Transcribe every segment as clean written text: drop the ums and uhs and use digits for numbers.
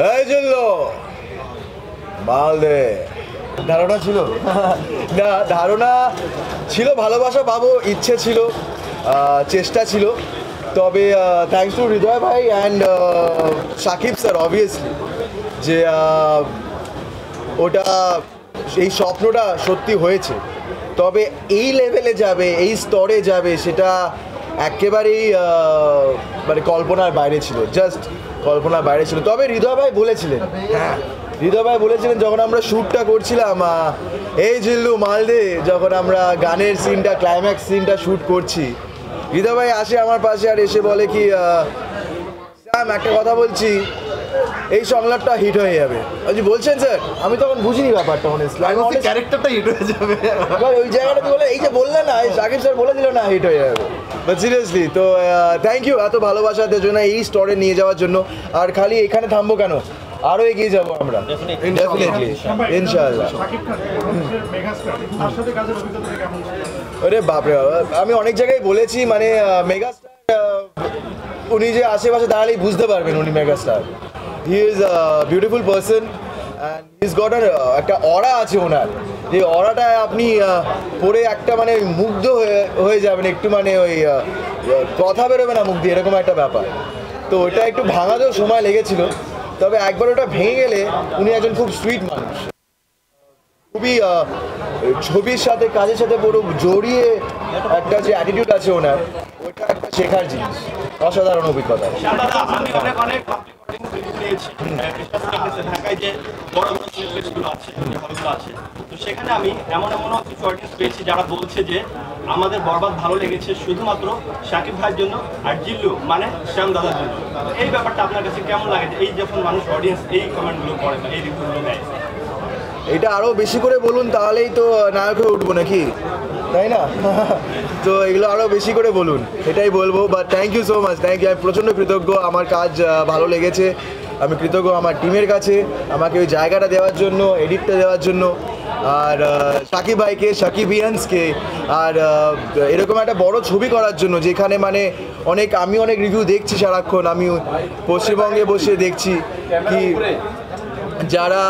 এই জিল্লু মাল দে। ধারণা ছিল না, ধারণা ছিল, ভালোবাসা পাবো ইচ্ছে ছিল, চেষ্টা ছিল। তবে থ্যাঙ্কস টু হৃদয় ভাই অ্যান্ড সাকিব স্যার অবভিয়াসলি যে ওটা এই স্বপ্নটা সত্যি হয়েছে। তবে এই লেভেলে যাবে, এই স্তরে যাবে, সেটা একেবারেই মানে কল্পনার বাইরে ছিল, জাস্ট কল্পনার বাইরে ছিল। তবে হৃদয় ভাই বলেছিলেন, হ্যাঁ হৃদয় ভাই বলেছিলেন যখন আমরা শ্যুটটা করছিলাম, এই জিল্লু মালদে, যখন আমরা গানের সিনটা, ক্লাইম্যাক্স সিনটা শ্যুট করছি, হৃদয় ভাই আসে আমার পাশে আর এসে বলে কি স্যাম একটা কথা বলছি, এই সংলাপটা হিট হয়ে যাবে। বলছেন স্যার, আমি তখন বুঝিনি ব্যাপারটা, ক্যারেক্টারটা হিট হয়ে যাবে ওই জায়গাটাতে বলে এই যে বললেন না, সাকিব স্যার বলে দিল না হিট হয়ে যাবে। বাট সিরিয়াসলি তো থ্যাংক ইউ এত ভালোবাসাদের জন্য, এই স্তরে নিয়ে যাওয়ার জন্য। আর খালি এখানে থামবো কেন, আরও এগিয়ে যাবো আমরা ডেফিনেটলি ইনশাআল্লাহ। আরে বাপরে, আমি অনেক জায়গায় বলেছি মানে মেগাস্টার উনি যে আশেপাশে দাঁড়ালেই বুঝতে পারবেন উনি megastar. He is a beautiful person and he is goat একটা অরা আছে ওনার, যে অরাটা আপনি পরে একটা মানে মুগ্ধ হয়ে যাবেন, একটু মানে ওই কথা বেরোবে না মুখ দিয়ে, এরকম একটা ব্যাপার। তো ওটা একটু ভাঙাতেও সময় লেগেছিল, তবে একবার ওটা ভেঙে গেলে উনি একজন খুব সুইট মানুষ, খুবই ছবির সাথে কাজের সাথে পুরো জড়িয়ে একটা যে অ্যাটিটিউড আছে ওনার, ওটা একটা শেখার জিনিস, অসাধারণ অভিজ্ঞতা। সেখানে আমি এমন কিছু অডিয়েন্স পেয়েছি যারা বলছে যে আমাদের বরবাদ ভালো লেগেছে শুধুমাত্র শাকিব ভাইয়ের জন্য আর জিল্লু মানে শ্যাম দাদার জন্য। এই ব্যাপারটা আপনার কাছে কেমন লাগে, এই যখন মানুষ অডিয়েন্স এই কমেন্টগুলো করে বা এই রিভিউগুলো দেয়? এটা আরও বেশি করে বলুন, তাহলেই তো নায়ক হয়ে উঠবো নাকি, তাই না? তো এগুলো আরও বেশি করে বলুন, এটাই বলবো। But thank you so much, thank you. আমি প্রচণ্ড কৃতজ্ঞ, আমার কাজ ভালো লেগেছে, আমি কৃতজ্ঞ আমার টিমের কাছে আমাকে ওই জায়গাটা দেওয়ার জন্য, এডিটটা দেওয়ার জন্য, আর সাকিব ভাইকে, সাকিবিয়ান্সকে, আর এরকম একটা বড় ছবি করার জন্য, যেখানে মানে আমি অনেক রিভিউ দেখছি সারাক্ষণ, আমি পশ্চিমবঙ্গে বসে দেখছি কি যারা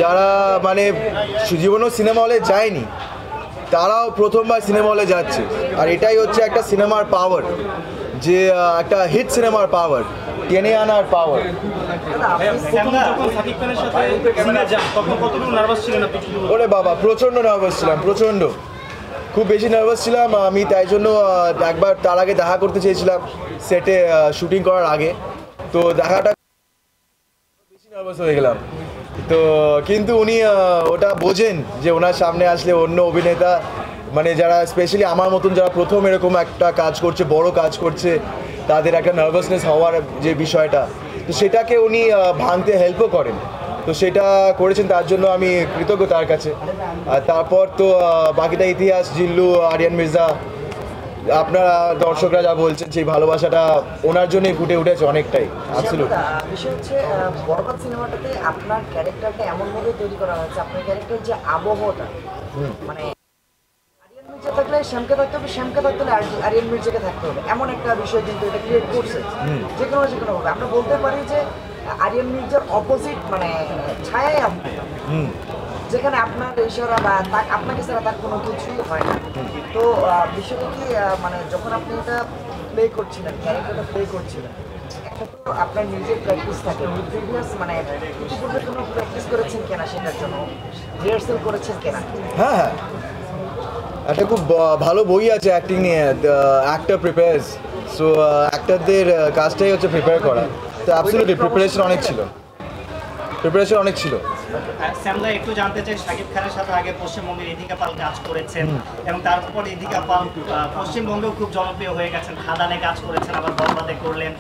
যারা মানে জীবনেও সিনেমা হলে যায়নি, তারাও প্রথমবার সিনেমা হলে যাচ্ছে। আর এটাই হচ্ছে একটা সিনেমার পাওয়ার, যে একটা হিট সিনেমার পাওয়ার, টেনে আনার পাওয়ার। ওরে বাবা, প্রচণ্ড নার্ভাস ছিলাম, প্রচণ্ড, খুব বেশি নার্ভাস ছিলাম আমি। তাই জন্য একবার তার আগে দেখা করতে চেয়েছিলাম সেটে, শুটিং করার আগে। তো দেখাটা বেশি নার্ভাস হয়ে গেলাম। তো কিন্তু উনি ওটা বোঝেন যে ওনার সামনে আসলে অন্য অভিনেতা, মানে যারা স্পেশালি আমার মতন যারা প্রথম এরকম একটা কাজ করছে, বড় কাজ করছে, তাদের একটা নার্ভাসনেস হওয়ার যে বিষয়টা, তো সেটাকে উনি ভাঙতে হেল্পও করেন। তো সেটা করেছেন, তার জন্য আমি কৃতজ্ঞ তার কাছে। আর তারপর তো বাকিটা ইতিহাস, জিল্লু, আরিয়ান মির্জা, আপনারা দর্শকরা যা বলছেন সেই ভালোবাসাটা ওনার জন্যই ফুটে উঠেছে অনেকটাই। অ্যাবসলিউট। বিষয় হচ্ছে বরবাদ সিনেমাটাতে আপনার ক্যারেক্টারটা এমনভাবে তৈরি করা হয়েছে, আপনার ক্যারেক্টার যে আবহাওয়াটা, মানে আরিয়ান মির্জা থাকলে শ্যামকে থাকতে হবে, শ্যামকে থাকতে হলে আরিয়ান মির্জাকে থাকতে হবে, এমন একটা বিষয় কিন্তু এটা ক্রিয়েট করছে। যে কোনোভাবে আমরা বলতে পারি যে আরিয়ান মির্জার অপোজিট, মানে ছায়াই আপনি, যেখানে আপনার ইশারা বা আপনাকে ছাড়া তার কোনো কিছুই হয় না। তো বিষয়টা কি, মানে যখন আপনি এটা প্লে করছিলেন, ক্যারেক্টারটা প্লে করছিলেন, একটা তো আপনার নিজের প্র্যাকটিস থাকে, প্রিভিয়াস মানে ইতিপূর্বে কোনো প্র্যাকটিস করেছেন কেনা, সেটার জন্য রিহার্সাল করেছেন কেনা? হ্যাঁ হ্যাঁ, একটা খুব ভালো বই আছে অ্যাক্টিং নিয়ে, অ্যাক্টর প্রিপেয়ার্স। সো অ্যাক্টরদের কাজটাই হচ্ছে প্রিপেয়ার করা। তো অ্যাবসলিউটলি প্রিপারেশন অনেক ছিল। শ্যামদা, একটু জানতে চাই, শাকিব খানের সাথে আগে পশ্চিমবঙ্গের ইদিকা পাল কাজ করেছেন এবং তারপর ইদিকা পাল পশ্চিমবঙ্গেও খুব জনপ্রিয় হয়ে গেছেন, খাদানে কাজ করেছেন, আবার বরবাদে করলেন।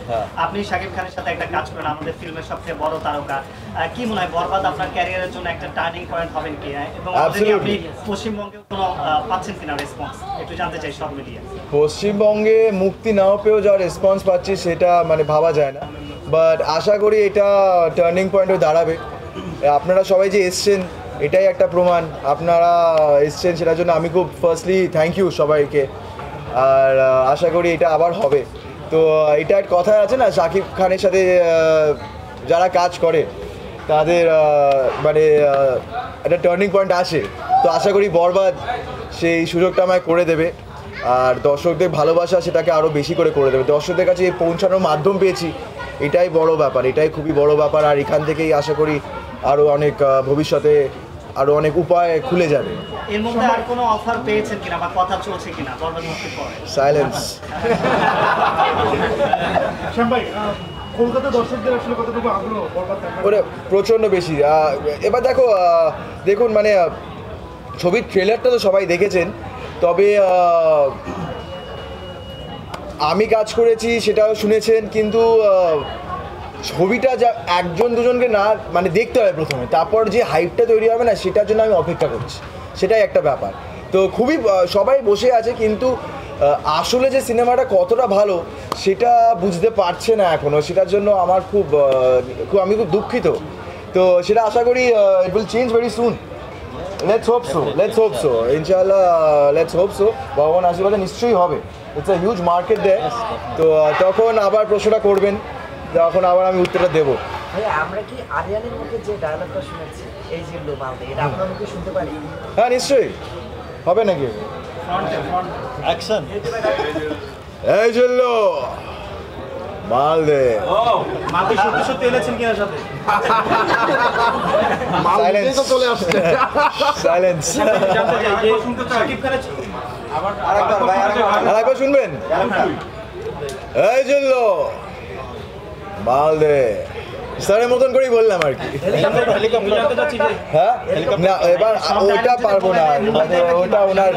আপনি শাকিব খানের সাথে একটা কাজ করেন, আমাদের ফিল্মের সবচেয়ে বড় তারকা। কি মনে হয় বরবাদ আপনার ক্যারিয়ারের জন্য একটা টার্নিং পয়েন্ট হবেন কি, এবং আপনি পশ্চিমবঙ্গেও কোনো পাচ্ছেন কিনা রেসপন্স, একটু জানতে চাই সব মিলিয়ে। পশ্চিমবঙ্গে মুক্তি নাও পেয়েও যা রেসপন্স পাচ্ছি সেটা মানে ভাবা যায় না, বাট আশা করি এটা টার্নিং পয়েন্ট হয়ে দাঁড়াবে। আপনারা সবাই যে এসছেন এটাই একটা প্রমাণ, আপনারা এসছেন সেটার জন্য আমি খুব ফার্স্টলি থ্যাংক ইউ সবাইকে। আর আশা করি এটা আবার হবে। তো এটা একটা কথা আছে না, শাকিব খানের সাথে যারা কাজ করে তাদের মানে একটা টার্নিং পয়েন্ট আসে। তো আশা করি বরবাদ সেই সুযোগটা আমায় করে দেবে, আর দর্শকদের ভালোবাসা সেটাকে আরও বেশি করে দেবে। দর্শকদের কাছে পৌঁছানোর মাধ্যম পেয়েছি, এটাই বড় ব্যাপার, এটাই খুবই বড় ব্যাপার। আর এখান থেকেই আশা করি আরও অনেক ভবিষ্যতে আরও অনেক উপায় খুলে যাবে। এর মধ্যে আর কোনো অফার পেয়েছেন কিনা বা কথা চলছে কিনা বরবাদ মুক্তির পরে? সাইলেন্স। শ্যাম ভাই, কলকাতা দর্শকদের আসলে কতটুকু আগ্রহ বরবাদ দেখার? ওরে প্রচণ্ড বেশি। এবার দেখুন মানে ছবির ট্রেলারটা তো সবাই দেখেছেন, তবে আমি কাজ করেছি সেটাও শুনেছেন, কিন্তু ছবিটা যা একজন দুজনকে না মানে দেখতে হবে প্রথমে, তারপর যে হাইপটা তৈরি হবে না সেটার জন্য আমি অপেক্ষা করছি, সেটাই একটা ব্যাপার। তো খুবই সবাই বসে আছে, কিন্তু আসলে যে সিনেমাটা কতটা ভালো সেটা বুঝতে পারছে না এখনও, সেটার জন্য আমার আমি খুব দুঃখিত। তো সেটা আশা করি it will change very soon. Let's hope so ইনশাআল্লাহ, লেটস হোপ সো। ভগবান আশীর্বাদে নিশ্চয়ই হবে। ইটস আ হিউজ মার্কেট দেয়। তো তখন আবার প্রশ্নটা করবেন, তখন আবার আমি উত্তরটা দেবো। ভাই আমরা কি আরিয়ানের মুখে যে ডায়লগটা শুনেছি, এই যে লো মালদে, এটা আপনার মুখে শুনতে পারি? হ্যাঁ নিশ্চয়ই হবে নাকি। অ্যাকশন। এই জল্লো মাল দে। মাকে সত্যি সত্যি এনেছেন কিনা সাথে? সাইলেন্স চলে আসছে। সাইলেন্স। শাকিব খানের আরেকবার শুনবেন? এই জল্লো মাল দে। স্যারের মতন করেই বললাম আর কি। হ্যাঁ না, এবার ওটা পারবো না, ওটা ওনার